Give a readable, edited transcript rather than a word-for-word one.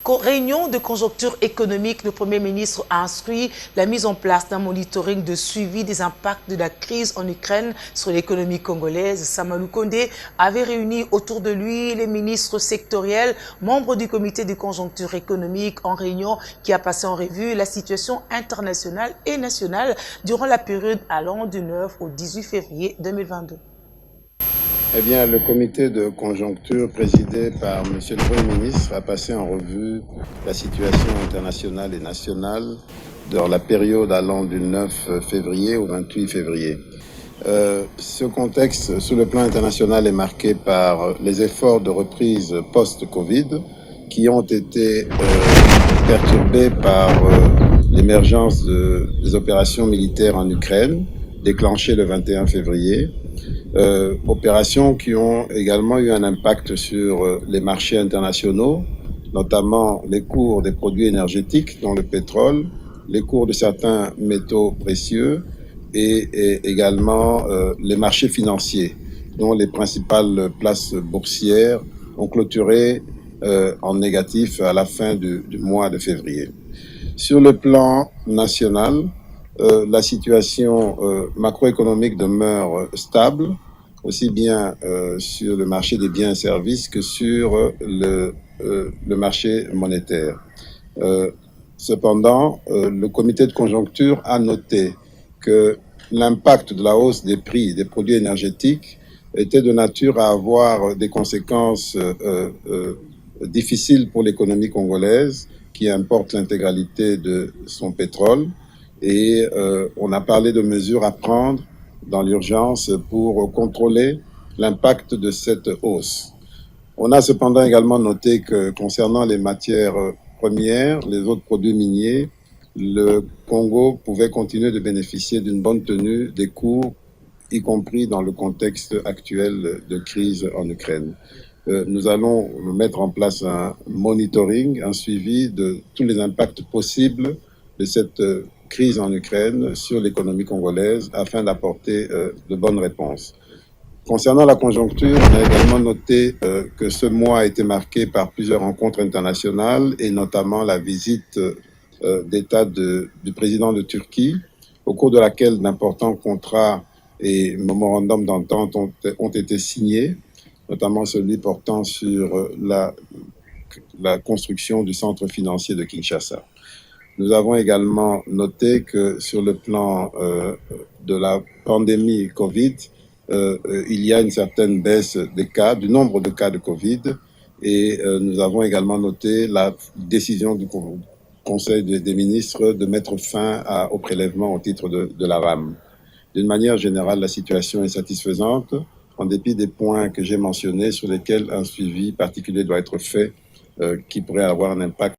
Réunion de conjoncture économique, le Premier ministre a instruit la mise en place d'un monitoring de suivi des impacts de la crise en Ukraine sur l'économie congolaise. Samalou Kondé avait réuni autour de lui les ministres sectoriels, membres du comité de conjoncture économique, en réunion qui a passé en revue la situation internationale et nationale durant la période allant du 9 au 18 février 2022. Eh bien, le comité de conjoncture présidé par M. le Premier ministre a passé en revue la situation internationale et nationale dans la période allant du 9 février au 28 février. Ce contexte, sur le plan international, est marqué par les efforts de reprise post-Covid qui ont été perturbés par l'émergence des opérations militaires en Ukraine, déclenchées le 21 février. Opérations qui ont également eu un impact sur les marchés internationaux, notamment les cours des produits énergétiques, dont le pétrole, les cours de certains métaux précieux et également les marchés financiers, dont les principales places boursières ont clôturé en négatif à la fin du mois de février. Sur le plan national, la situation macroéconomique demeure stable, aussi bien sur le marché des biens et services que sur le marché monétaire. Cependant, le comité de conjoncture a noté que l'impact de la hausse des prix des produits énergétiques était de nature à avoir des conséquences difficiles pour l'économie congolaise, qui importe l'intégralité de son pétrole. Et on a parlé de mesures à prendre dans l'urgence pour contrôler l'impact de cette hausse. On a cependant également noté que concernant les matières premières, les autres produits miniers, le Congo pouvait continuer de bénéficier d'une bonne tenue des cours, y compris dans le contexte actuel de crise en Ukraine. Nous allons mettre en place un monitoring, un suivi de tous les impacts possibles de cette crise en Ukraine sur l'économie congolaise afin d'apporter de bonnes réponses. Concernant la conjoncture, on a également noté que ce mois a été marqué par plusieurs rencontres internationales et notamment la visite d'État du président de Turquie, au cours de laquelle d'importants contrats et mémorandums d'entente ont été signés, notamment celui portant sur la construction du centre financier de Kinshasa. Nous avons également noté que sur le plan de la pandémie Covid, il y a une certaine baisse des cas, du nombre de cas de Covid, et nous avons également noté la décision du Conseil des ministres de mettre fin au prélèvement au titre de la RAM. D'une manière générale, la situation est satisfaisante, en dépit des points que j'ai mentionnés sur lesquels un suivi particulier doit être fait qui pourrait avoir un impact